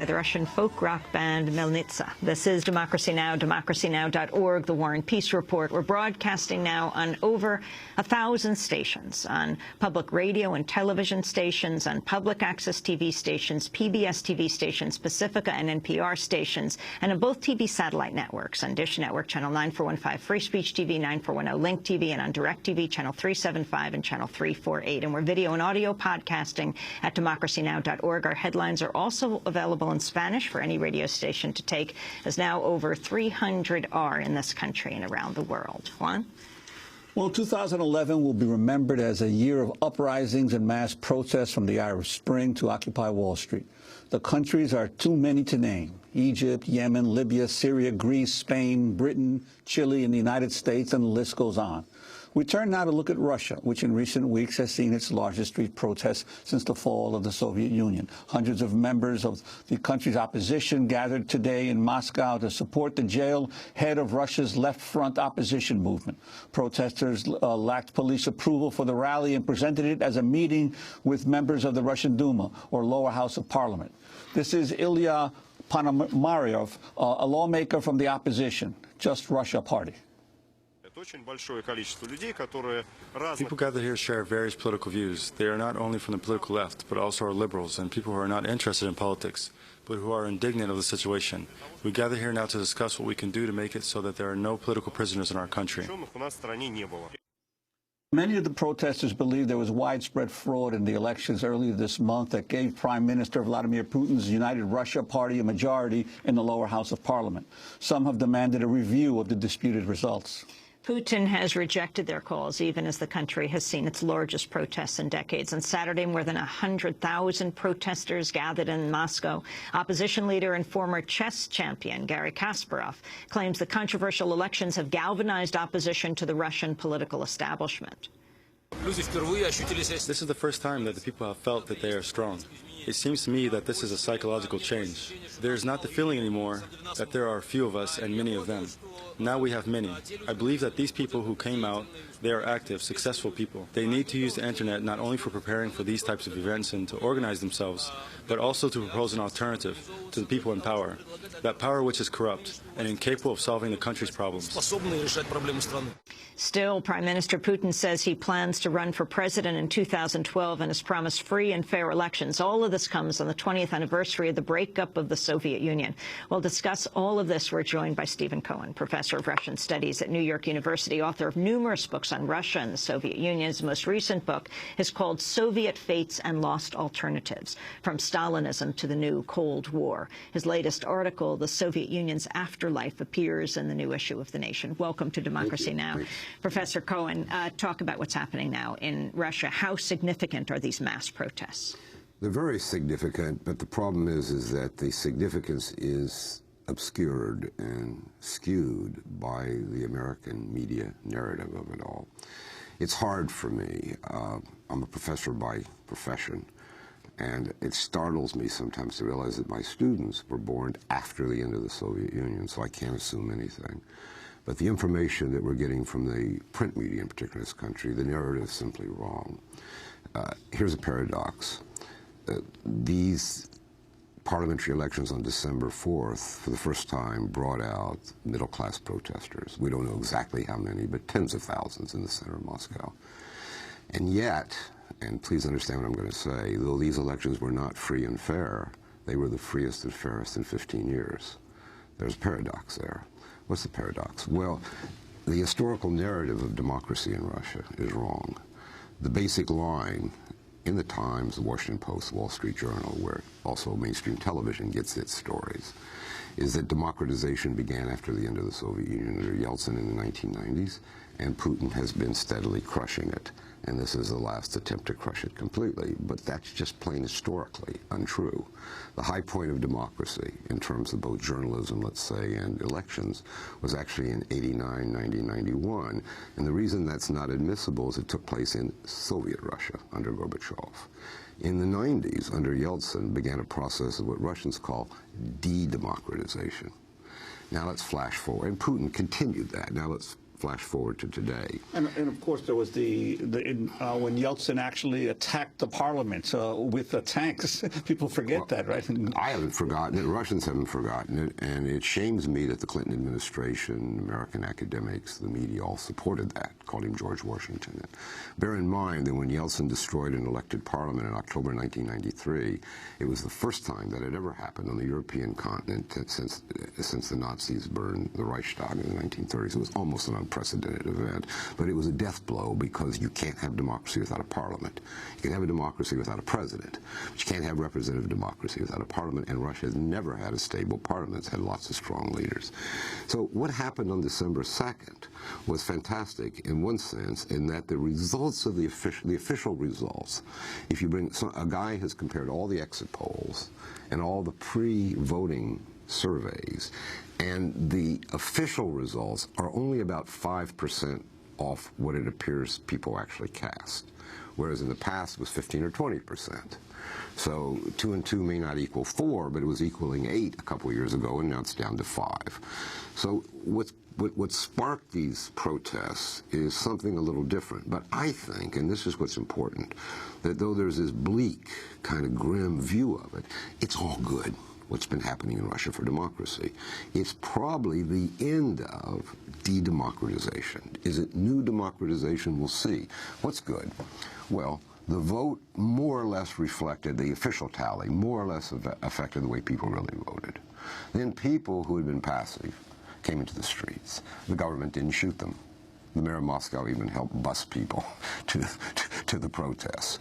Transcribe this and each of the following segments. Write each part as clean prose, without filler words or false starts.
The Russian folk rock band Melnitsa. This is Democracy Now!, democracynow.org, The War and Peace Report. We're broadcasting now on over 1,000 stations, on public radio and television stations, on public access TV stations, PBS TV stations, Pacifica and NPR stations, and on both TV satellite networks, on Dish Network, Channel 9415, Free Speech TV, 9410, Link TV, and on DirecTV, Channel 375 and Channel 348. And we're video and audio podcasting at democracynow.org. Our headlines are also available in Spanish for any radio station to take, as now over 300 are in this country and around the world. Juan? Well, 2011 will be remembered as a year of uprisings and mass protests, from the Arab Spring to Occupy Wall Street. The countries are too many to name: Egypt, Yemen, Libya, Syria, Greece, Spain, Britain, Chile, and the United States, and the list goes on. We turn now to look at Russia, which in recent weeks has seen its largest street protests since the fall of the Soviet Union. Hundreds of members of the country's opposition gathered today in Moscow to support the jailed head of Russia's left front opposition movement. Protesters lacked police approval for the rally and presented it as a meeting with members of the Russian Duma, or lower house of parliament. This is Ilya Ponomaryov, a lawmaker from the opposition, Just Russia Party. People gathered here share various political views. They are not only from the political left, but also are liberals and people who are not interested in politics, but who are indignant of the situation. We gather here now to discuss what we can do to make it so that there are no political prisoners in our country. Many of the protesters believe there was widespread fraud in the elections earlier this month that gave Prime Minister Vladimir Putin's United Russia Party a majority in the lower house of parliament. Some have demanded a review of the disputed results. Putin has rejected their calls, even as the country has seen its largest protests in decades. On Saturday, more than 100,000 protesters gathered in Moscow. Opposition leader and former chess champion Garry Kasparov claims the controversial elections have galvanized opposition to the Russian political establishment. This is the first time that the people have felt that they are strong. It seems to me that this is a psychological change. There is not the feeling anymore that there are a few of us and many of them. Now we have many. I believe that these people who came out, they are active, successful people. They need to use the internet not only for preparing for these types of events and to organize themselves, but also to propose an alternative to the people in power. That power which is corrupt and incapable of solving the country's problems. Still, Prime Minister Putin says he plans to run for president in 2012 and has promised free and fair elections. All of this comes on the 20th anniversary of the breakup of the Soviet Union. We'll discuss all of this. We're joined by Stephen Cohen, professor of Russian Studies at New York University, author of numerous books on Russia and the Soviet Union. His most recent book is called Soviet Fates and Lost Alternatives: From Stalinism to the New Cold War. His latest article, The Soviet Union's Afterlife, appears in the new issue of The Nation. Welcome to Democracy Now! Professor Cohen, talk about what's happening now in Russia. How significant are these mass protests? They're very significant, but the problem is that the significance is obscured and skewed by the American media narrative of it all. It's hard for me. I'm a professor by profession, and it startles me sometimes to realize that my students were born after the end of the Soviet Union, so I can't assume anything. But the information that we're getting from the print media, in particular in this country, the narrative is simply wrong. Here's a paradox. These parliamentary elections on December 4th, for the first time, brought out middle-class protesters. We don't know exactly how many, but tens of thousands in the center of Moscow. And yet, and please understand what I'm going to say, though these elections were not free and fair, they were the freest and fairest in 15 years. There's a paradox there. What's the paradox? Well, the historical narrative of democracy in Russia is wrong. The basic line in the Times, the Washington Post, the Wall Street Journal, where also mainstream television gets its stories, is that democratization began after the end of the Soviet Union under Yeltsin in the 1990s, and Putin has been steadily crushing it. And this is the last attempt to crush it completely. But that's just plain historically untrue. The high point of democracy, in terms of both journalism, let's say, and elections, was actually in 89, 90, 91. And the reason that's not admissible is it took place in Soviet Russia under Gorbachev. In the 90s, under Yeltsin, began a process of what Russians call de-democratization. Now let's flash forward. And Putin continued that. Now let's flash forward to today. And of course, there was when Yeltsin actually attacked the parliament with the tanks. People forget that, right? I haven't forgotten it. Russians haven't forgotten it. And it shames me that the Clinton administration, American academics, the media all supported that, called him George Washington. And bear in mind that when Yeltsin destroyed an elected parliament in October 1993, it was the first time that had ever happened on the European continent since the Nazis burned the Reichstag in the 1930s. It was almost an unprecedented event, but it was a death blow because you can't have democracy without a parliament. You can have a democracy without a president, but you can't have representative democracy without a parliament, and Russia has never had a stable parliament. It's had lots of strong leaders. So what happened on December 2nd was fantastic in one sense, in that the results of the official results, if you bring, a guy has compared all the exit polls and all the pre-voting surveys, and the official results are only about 5% off what it appears people actually cast, whereas in the past it was 15 or 20%. So 2 and 2 may not equal 4, but it was equaling 8 a couple of years ago, and now it's down to 5. So what sparked these protests is something a little different. But I think, and this is what's important, that though there's this bleak, kind of grim view of it, it's all good, what's been happening in Russia for democracy. It's probably the end of de-democratization. Is it new democratization? We'll see. What's good? Well, the vote more or less reflected, the official tally more or less affected the way people really voted. Then people who had been passive came into the streets. The government didn't shoot them. The mayor of Moscow even helped bus people to the protests.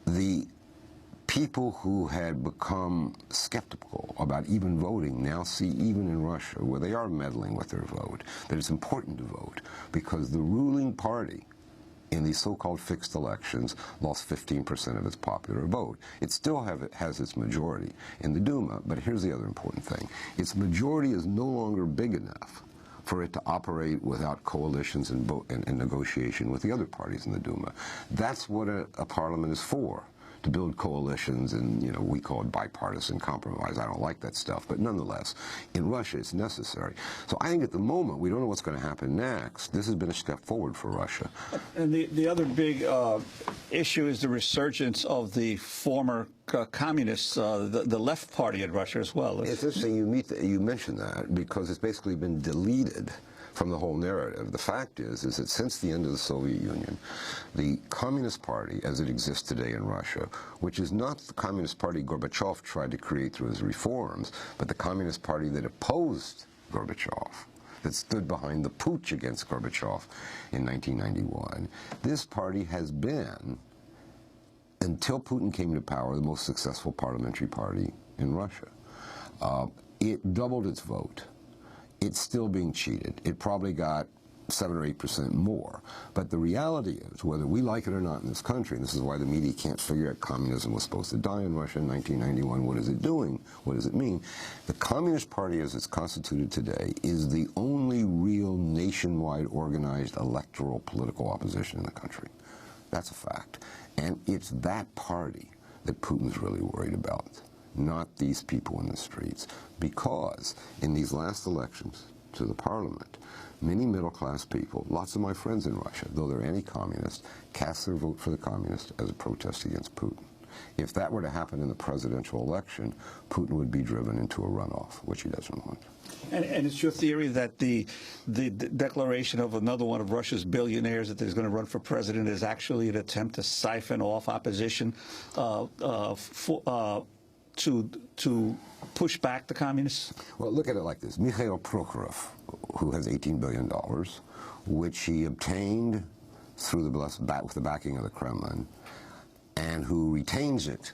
The people who had become skeptical about even voting now see, even in Russia, where they are meddling with their vote, that it's important to vote, because the ruling party in these so-called fixed elections lost 15% of its popular vote. It still has its majority in the Duma, but here's the other important thing. Its majority is no longer big enough for it to operate without coalitions and negotiation with the other parties in the Duma. That's what a parliament is for, to build coalitions, and we call it bipartisan compromise. I don't like that stuff, but nonetheless, in Russia it's necessary. So I think at the moment we don't know what's going to happen next. This has been a step forward for Russia. And the other big issue is the resurgence of the former communists, the left party in Russia as well. It's interesting you mention that, because it's basically been deleted from the whole narrative. The fact is that since the end of the Soviet Union, the Communist Party, as it exists today in Russia, which is not the Communist Party Gorbachev tried to create through his reforms, but the Communist Party that opposed Gorbachev, that stood behind the putsch against Gorbachev in 1991, this party has been, until Putin came to power, the most successful parliamentary party in Russia. It doubled its vote. It's still being cheated. It probably got 7 or 8% more. But the reality is, whether we like it or not in this country, and this is why the media can't figure out communism was supposed to die in Russia in 1991, what is it doing? What does it mean? The Communist Party, as it's constituted today, is the only real nationwide organized electoral political opposition in the country. That's a fact. And it's that party that Putin's really worried about, not these people in the streets, because in these last elections to the parliament, many middle-class people, lots of my friends in Russia, though they're anti-communist, cast their vote for the communists as a protest against Putin. If that were to happen in the presidential election, Putin would be driven into a runoff, which he doesn't want. And it's your theory that the declaration of another one of Russia's billionaires that is going to run for president is actually an attempt to siphon off opposition to push back the communists? Well, look at it like this. Mikhail Prokhorov, who has $18 billion, which he obtained through with the backing of the Kremlin, and who retains it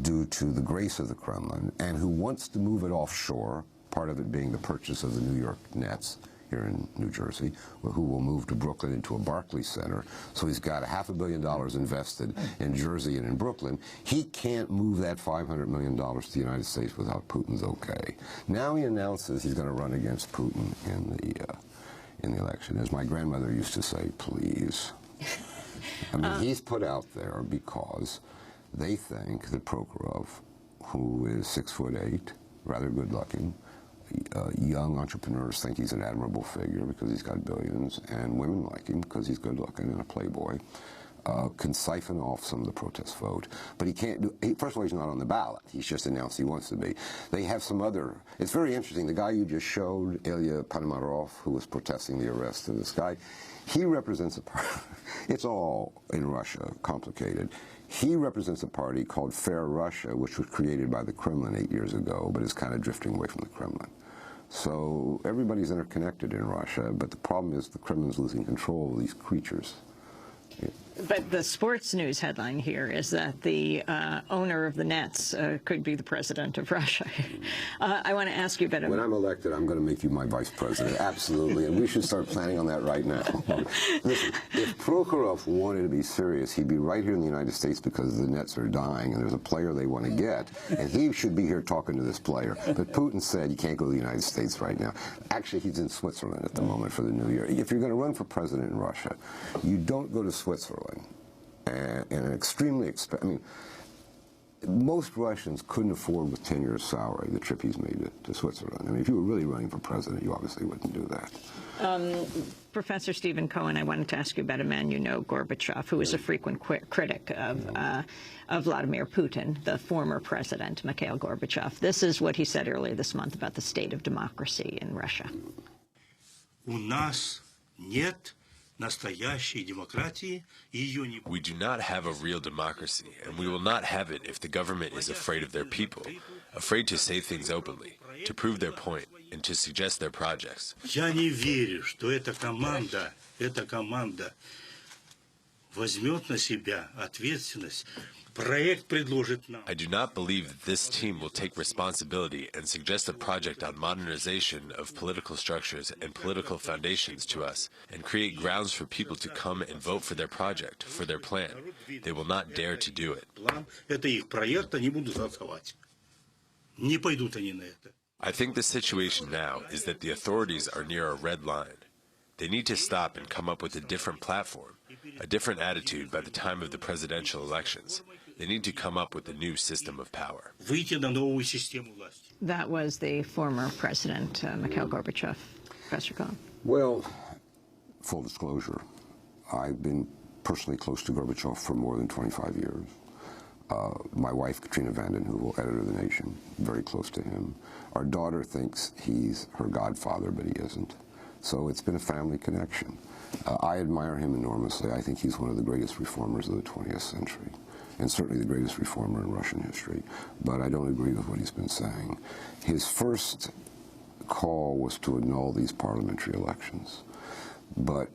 due to the grace of the Kremlin, and who wants to move it offshore, part of it being the purchase of the New York Nets here in New Jersey, who will move to Brooklyn into a Barclays Center. So he's got $500 million invested in Jersey and in Brooklyn. He can't move that $500 million to the United States without Putin's okay. Now he announces he's going to run against Putin in the election. As my grandmother used to say, please. I mean, he's put out there because they think that Prokhorov, who is 6'8", rather good-looking, Young entrepreneurs think he's an admirable figure because he's got billions, and women like him because he's good-looking and a playboy. Can siphon off some of the protest vote, but he can't do. First of all, he's not on the ballot. He's just announced he wants to be. They have some other. It's very interesting. The guy you just showed, Ilya Ponomarov, who was protesting the arrest of this guy, he represents a party. It's all in Russia complicated. He represents a party called Fair Russia, which was created by the Kremlin 8 years ago, but is kind of drifting away from the Kremlin. So everybody's interconnected in Russia, but the problem is the Kremlin's losing control of these creatures. But the sports news headline here is that the owner of the Nets could be the president of Russia. I want to ask you about it. When I'm elected, I'm going to make you my vice president, absolutely, and we should start planning on that right now. Listen, if Prokhorov wanted to be serious, he'd be right here in the United States because the Nets are dying, and there's a player they want to get, and he should be here talking to this player. But Putin said you can't go to the United States right now. Actually, he's in Switzerland at the moment for the new year. If you're going to run for president in Russia, you don't go to Switzerland. And an extremely I mean, most Russians couldn't afford with 10 years' salary the trip he's made to Switzerland. I mean, if you were really running for president, you obviously wouldn't do that. Professor Stephen Cohen, I wanted to ask you about a man you know, Gorbachev, who is a frequent critic of Vladimir Putin, the former president, Mikhail Gorbachev. This is what he said earlier this month about the state of democracy in Russia. У нас нет настоящей демократии, ее не... We do not have a real democracy, and we will not have it if the government is afraid of their people, afraid to say things openly, to prove their point, and to suggest their projects. Я не верю, что эта команда возьмет на себя ответственность. Проект предложит нам. I do not believe that this team will take responsibility and suggest a project on modernization of political structures and political foundations to us, and create grounds for people to come and vote for their project, for their plan. They will not dare to do it. Это их проект, они будут голосовать. Не пойдут они на это. I think the situation now is that the authorities are near a red line. They need to stop and come up with a different platform, a different attitude by the time of the presidential elections. They need to come up with a new system of power. Выйти на новую систему власти. That was the former president, Mikhail Gorbachev. Professor Cohen. Well, full disclosure, I've been personally close to Gorbachev for more than 25 years. My wife, Katrina Vanden, who will editor The Nation, very close to him. Our daughter thinks he's her godfather, but he isn't. So it's been a family connection. I admire him enormously. I think he's one of the greatest reformers of the 20th century, and certainly the greatest reformer in Russian history. But I don't agree with what he's been saying. His first call was to annul these parliamentary elections. But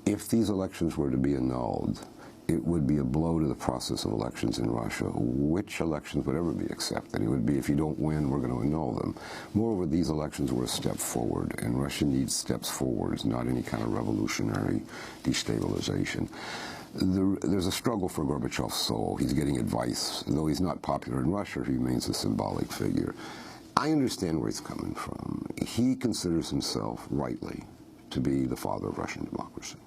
if these elections were to be annulled, it would be a blow to the process of elections in Russia. Which elections would ever be accepted? It would be, if you don't win, we're going to annul them. Moreover, these elections were a step forward, and Russia needs steps forward, not any kind of revolutionary destabilization. There's a struggle for Gorbachev's soul. He's getting advice. Though he's not popular in Russia, he remains a symbolic figure. I understand where he's coming from. He considers himself, rightly, to be the father of Russian democracy.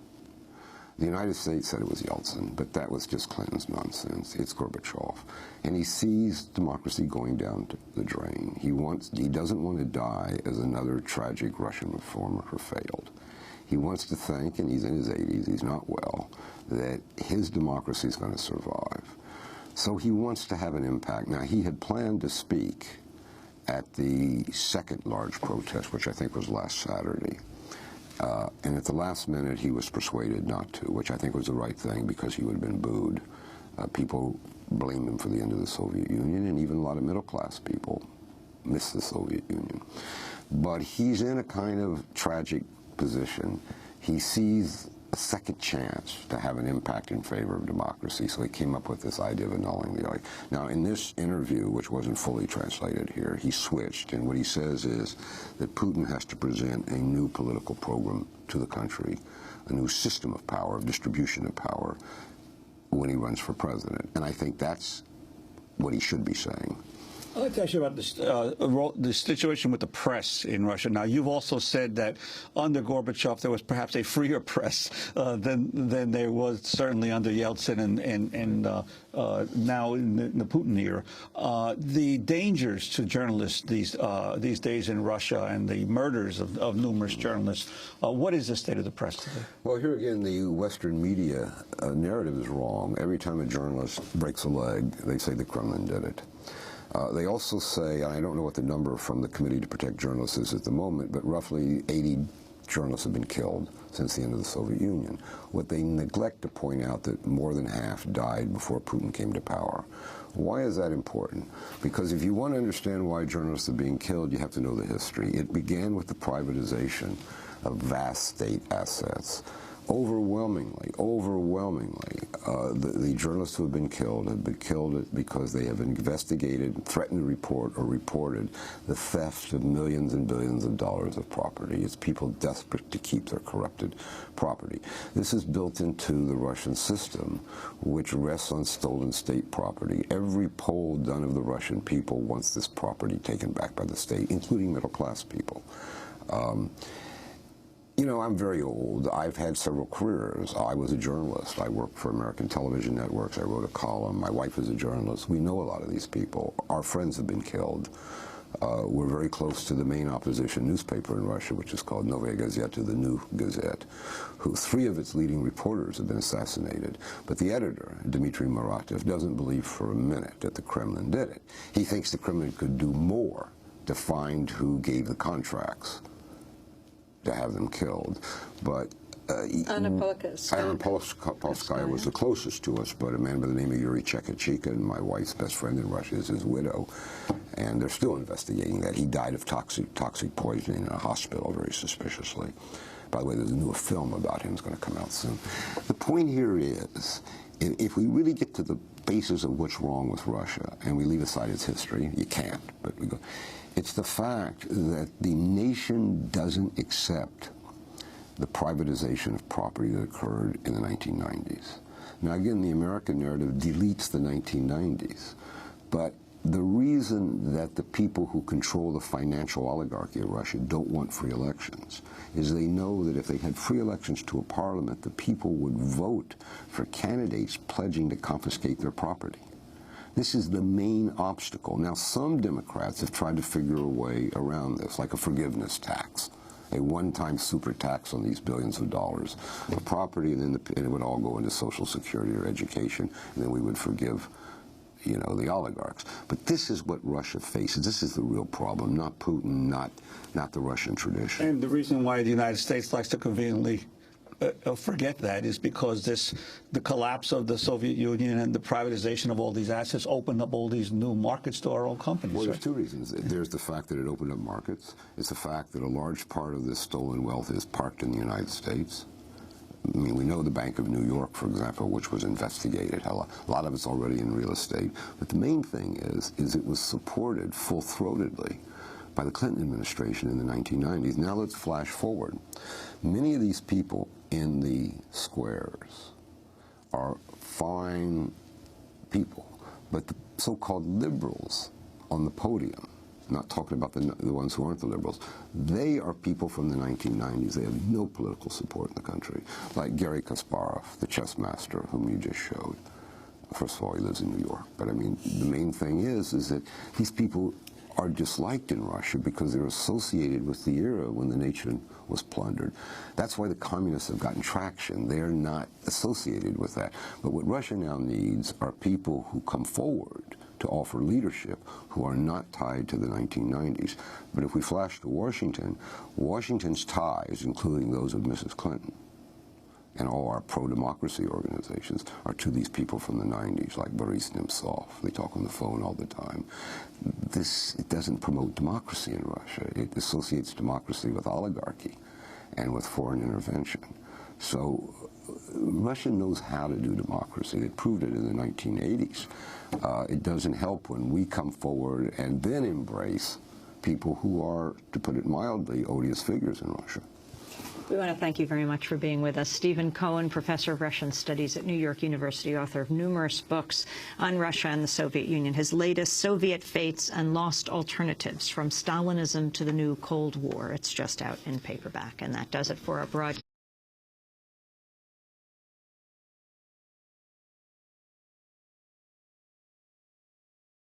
The United States said it was Yeltsin, but that was just Clinton's nonsense. It's Gorbachev. And he sees democracy going down to the drain. He doesn't want to die as another tragic Russian reformer who failed. He wants to think, and he's in his 80s, he's not well, that his democracy is going to survive. So he wants to have an impact. Now, he had planned to speak at the second large protest, which I think was last Saturday. And at the last minute, he was persuaded not to, which I think was the right thing because he would have been booed. People blamed him for the end of the Soviet Union, and even a lot of middle-class people miss the Soviet Union. But he's in a kind of tragic position. He sees a second chance to have an impact in favor of democracy, so he came up with this idea of annulling the election. Now, in this interview, which wasn't fully translated here, he switched, and what he says is that Putin has to present a new political program to the country, a new system of power, of distribution of power, when he runs for president. And I think that's what he should be saying. I'd like to ask you about the situation with the press in Russia. Now, you've also said that under Gorbachev there was perhaps a freer press than there was certainly under Yeltsin and now in the Putin era. The dangers to journalists these days in Russia and the murders of numerous journalists. What is the state of the press today? Well, here again, the Western media narrative is wrong. Every time a journalist breaks a leg, they say the Kremlin did it. They also say, and I don't know what the number from the Committee to Protect Journalists is at the moment, but roughly 80 journalists have been killed since the end of the Soviet Union. What they neglect to point out that more than half died before Putin came to power. Why is that important? Because if you want to understand why journalists are being killed, you have to know the history. It began with the privatization of vast state assets. Overwhelmingly, the journalists who have been killed because they have investigated, threatened to report, or reported the theft of millions and billions of dollars of property. It's people desperate to keep their corrupted property. This is built into the Russian system, which rests on stolen state property. Every poll done of the Russian people wants this property taken back by the state, including middle-class people. You know, I'm very old. I've had several careers. I was a journalist. I worked for American television networks. I wrote a column. My wife is a journalist. We know a lot of these people. Our friends have been killed. We're very close to the main opposition newspaper in Russia, which is called Novaya Gazeta, the New Gazette, who 3 of its leading reporters have been assassinated. But the editor, Dmitry Muratov, doesn't believe for a minute that the Kremlin did it. He thinks the Kremlin could do more to find who gave the contracts to have them killed. But Anna Politkovskaya was the closest to us, but a man by the name of Yuri Chekachika, and my wife's best friend in Russia, is his widow, and they're still investigating that. He died of toxic poisoning in a hospital, very suspiciously. By the way, there's a new film about him that's going to come out soon. The point here is, if we really get to the basis of what's wrong with Russia, and we leave aside its history, you can't, but we go, it's the fact that the nation doesn't accept the privatization of property that occurred in the 1990s. Now again, the American narrative deletes the 1990s, but the reason that the people who control the financial oligarchy of Russia don't want free elections is they know that if they had free elections to a parliament, the people would vote for candidates pledging to confiscate their property. This is the main obstacle. Now, some Democrats have tried to figure a way around this, like a forgiveness tax, a one-time super tax on these billions of dollars of property, and then it would all go into Social Security or education, and then we would forgive, you know, the oligarchs. But this is what Russia faces. This is the real problem, not Putin, not the Russian tradition. And the reason why the United States likes to conveniently forget that is because the collapse of the Soviet Union and the privatization of all these assets opened up all these new markets to our own companies. Well, there's 2 reasons. There's the fact that it opened up markets. It's the fact that a large part of this stolen wealth is parked in the United States. I mean, we know the Bank of New York, for example, which was investigated. A lot of it's already in real estate. But the main thing is it was supported full-throatedly by the Clinton administration in the 1990s. Now let's flash forward. Many of these people in the squares are fine people, but the so-called liberals on the podium, not talking about the ones who aren't the liberals, they are people from the 1990s. They have no political support in the country, like Garry Kasparov, the chess master whom you just showed. First of all, he lives in New York, but I mean, the main thing is that these people are disliked in Russia because they're associated with the era when the nation was plundered. That's why the communists have gotten traction. They're not associated with that. But what Russia now needs are people who come forward to offer leadership who are not tied to the 1990s. But if we flash to Washington, Washington's ties, including those of Mrs. Clinton, and all our pro-democracy organizations are to these people from the 90s, like Boris Nemtsov. They talk on the phone all the time. It doesn't promote democracy in Russia. It associates democracy with oligarchy and with foreign intervention. So Russia knows how to do democracy. They proved it in the 1980s. It doesn't help when we come forward and then embrace people who are, to put it mildly, odious figures in Russia. We want to thank you very much for being with us. Stephen Cohen, professor of Russian studies at New York University, author of numerous books on Russia and the Soviet Union. His latest, Soviet Fates and Lost Alternatives, From Stalinism to the New Cold War. It's just out in paperback, and that does it for our broadcast.